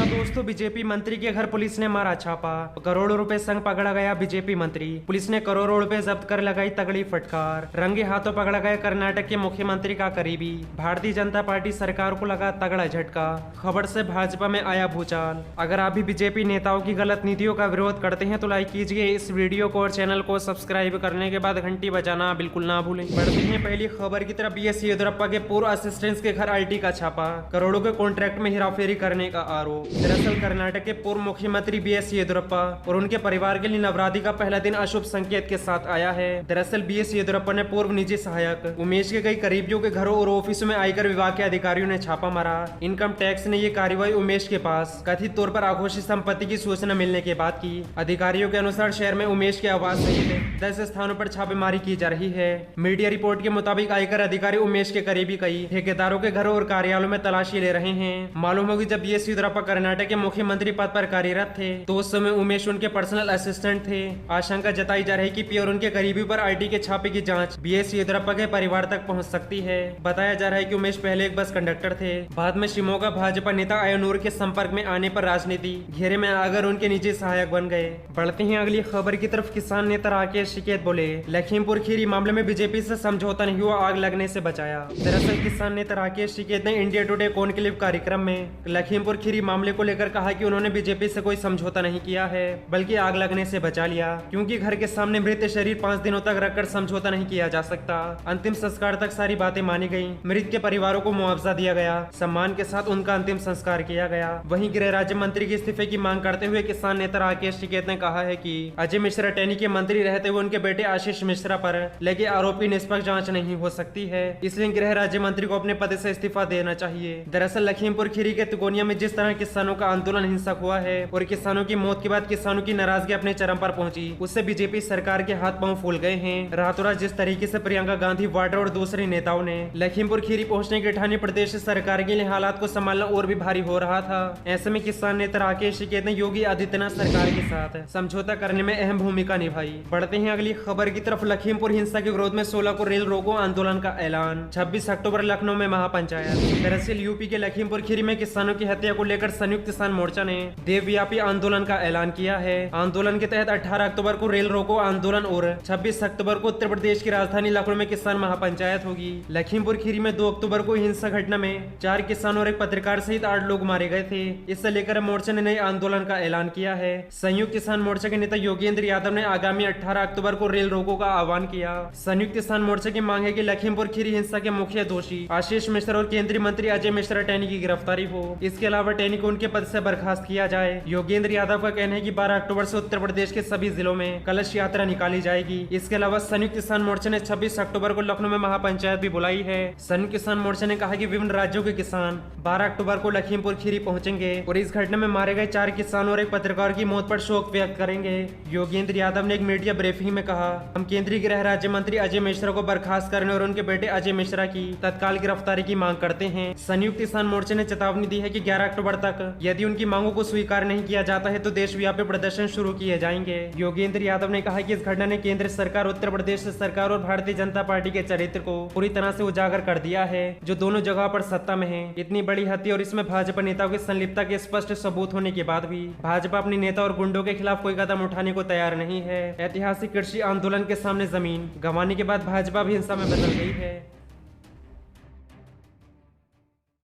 दोस्तों, बीजेपी मंत्री के घर पुलिस ने मारा छापा। करोड़ों रुपए संग पकड़ा गया बीजेपी मंत्री। पुलिस ने करोड़ों रुपए जब्त कर लगाई तगड़ी फटकार। रंगे हाथों पकड़ा गया कर्नाटक के मुख्यमंत्री का करीबी। भारतीय जनता पार्टी सरकार को लगा तगड़ा झटका। खबर से भाजपा में आया भूचाल। अगर आप भी बीजेपी नेताओं की गलत नीतियों का विरोध करते हैं तो लाइक कीजिए इस वीडियो को और चैनल को सब्सक्राइब करने के बाद घंटी बजाना बिल्कुल ना भूलें। बढ़ते हैं पहली खबर की तरफ। बीएस येदियुरप्पा के पूर्व असिस्टेंट के घर आईटी का छापा। करोड़ों के कॉन्ट्रैक्ट में हेराफेरी करने का आरोप। दरअसल कर्नाटक के पूर्व मुख्यमंत्री बीएस येदियुरप्पा और उनके परिवार के लिए नवरात्रि का पहला दिन अशुभ संकेत के साथ आया है। दरअसल बीएस येदियुरप्पा ने पूर्व निजी सहायक उमेश के कई करीबियों के घरों और ऑफिसों में आयकर विभाग के अधिकारियों ने छापा मारा। इनकम टैक्स ने ये कार्रवाई उमेश के पास कथित तौर पर आघोषित संपत्ति की सूचना मिलने के बाद की। अधिकारियों के अनुसार शहर में उमेश के आवास सहित 10 स्थानों पर छापेमारी की जा रही है। मीडिया रिपोर्ट के मुताबिक आयकर अधिकारी उमेश के करीबी कई ठेकेदारों के घरों और कार्यालयों में तलाशी ले रहे हैं। मालूम होगी जब बीएस येदियुरप्पा कर्नाटक के मुख्यमंत्री पद पर कार्यरत थे तो उस समय उमेश उनके पर्सनल असिस्टेंट थे। आशंका जताई जा रही कि पी और उनके करीबी पर आईटी के छापे की जांच बीएस येदियुरप्पा के परिवार तक पहुंच सकती है। बताया जा रहा है कि उमेश पहले एक बस कंडक्टर थे। बाद में शिमोगा भाजपा नेता अयनूर के संपर्क में आने पर राजनीति घेरे में आकर उनके निजी सहायक बन गए। बढ़ते हैं अगली खबर की तरफ। किसान नेता राकेश टिकैत बोले लखीमपुर खीरी मामले में बीजेपी से समझौता नहीं हुआ, आग लगने से बचाया। दरअसल किसान नेता राकेश टिकैत ने इंडिया टुडे कॉन्क्लेव कार्यक्रम में लखीमपुर खीरी मामले को लेकर कहा कि उन्होंने बीजेपी से कोई समझौता नहीं किया है बल्कि आग लगने से बचा लिया, क्योंकि घर के सामने मृत शरीर 5 दिनों तक रखकर समझौता नहीं किया जा सकता। अंतिम संस्कार तक सारी बातें मानी गयी। मृत के परिवारों को मुआवजा दिया गया, सम्मान के साथ उनका अंतिम संस्कार किया गया। वहीं गृह राज्य मंत्री के इस्तीफे की मांग करते हुए किसान नेता राकेश टिकैत ने कहा है कि अजय मिश्रा टेनी के मंत्री रहते हुए उनके बेटे आशीष मिश्रा पर लगे आरोप की निष्पक्ष जांच नहीं हो सकती है, इसलिए गृह राज्य मंत्री को अपने पद से इस्तीफा देना चाहिए। दरअसल लखीमपुर खीरी के तिकोनिया में जिस तरह किसानों का आंदोलन हिंसक हुआ है और किसानों की मौत के बाद किसानों की नाराजगी अपने चरम पर पहुंची, उससे बीजेपी सरकार के हाथ पांव फूल गए हैं। रातों रात जिस तरीके से प्रियंका गांधी वाड्रा और दूसरे नेताओं ने लखीमपुर खीरी पहुंचने की ठानी, प्रदेश सरकार के लिए हालात को संभालना और भी भारी हो रहा था। ऐसे में किसान नेता राकेश टिकैत ने योगी आदित्यनाथ सरकार के साथ समझौता करने में अहम भूमिका निभाई। बढ़ते हैं अगली खबर की तरफ। लखीमपुर हिंसा के विरोध में 16 को रेल रोको आंदोलन का ऐलान। 26 अक्टूबर लखनऊ में महापंचायत। दरअसल यूपी के लखीमपुर खीरी में किसानों की हत्या को लेकर संयुक्त किसान मोर्चा ने देशव्यापी आंदोलन का ऐलान किया है। आंदोलन के तहत 18 अक्टूबर को रेल रोको आंदोलन और 26 अक्टूबर को उत्तर प्रदेश की राजधानी लखनऊ में किसान महापंचायत होगी। लखीमपुर खीरी में 2 अक्टूबर को हिंसा घटना में 4 किसानों और एक पत्रकार सहित 8 लोग मारे गए थे। इससे लेकर मोर्चा ने नए आंदोलन का ऐलान किया है। संयुक्त किसान मोर्चा के नेता योगेंद्र यादव ने आगामी 18 अक्टूबर को रेल रोको का आह्वान किया। संयुक्त किसान मोर्चा की मांग है कि लखीमपुर खीरी हिंसा के मुख्य दोषी आशीष मिश्रा और केंद्रीय मंत्री अजय मिश्रा टेनी की गिरफ्तारी हो। इसके अलावा टेनी को उनके पद से बर्खास्त किया जाए। योगेंद्र यादव का कहना है कि 12 अक्टूबर से उत्तर प्रदेश के सभी जिलों में कलश यात्रा निकाली जाएगी। इसके अलावा संयुक्त किसान मोर्चा ने 26 अक्टूबर को लखनऊ में महापंचायत भी बुलाई है। संयुक्त किसान मोर्चा ने कहा कि विभिन्न राज्यों के किसान 12 अक्टूबर को लखीमपुर खीरी पहुंचेंगे और इस घटना में मारे गए 4 किसानों और एक पत्रकार की मौत पर शोक व्यक्त करेंगे। योगेंद्र यादव ने एक मीडिया ब्रीफिंग में कहा, हम केंद्रीय गृह राज्य मंत्री अजय मिश्रा को बर्खास्त करने और उनके बेटे अजय मिश्रा की तत्काल गिरफ्तारी की मांग करते हैं। संयुक्त किसान मोर्चा ने चेतावनी दी है कि 11 अक्टूबर तक यदि उनकी मांगों को स्वीकार नहीं किया जाता है तो देशव्यापी प्रदर्शन शुरू किए जाएंगे। योगेंद्र यादव ने कहा कि इस घटना ने केंद्र सरकार, उत्तर प्रदेश सरकार और भारतीय जनता पार्टी के चरित्र को पूरी तरह से उजागर कर दिया है, जो दोनों जगह पर सत्ता में है। इतनी बड़ी हत्या और इसमें भाजपा नेताओं की संलिप्तता के स्पष्ट सबूत होने के बाद भी भाजपा अपने नेता और गुंडों के खिलाफ कोई कदम उठाने को तैयार नहीं है। ऐतिहासिक कृषि आंदोलन के सामने जमीन गंवाने के बाद भाजपा भी हिंसा में बदल गई है।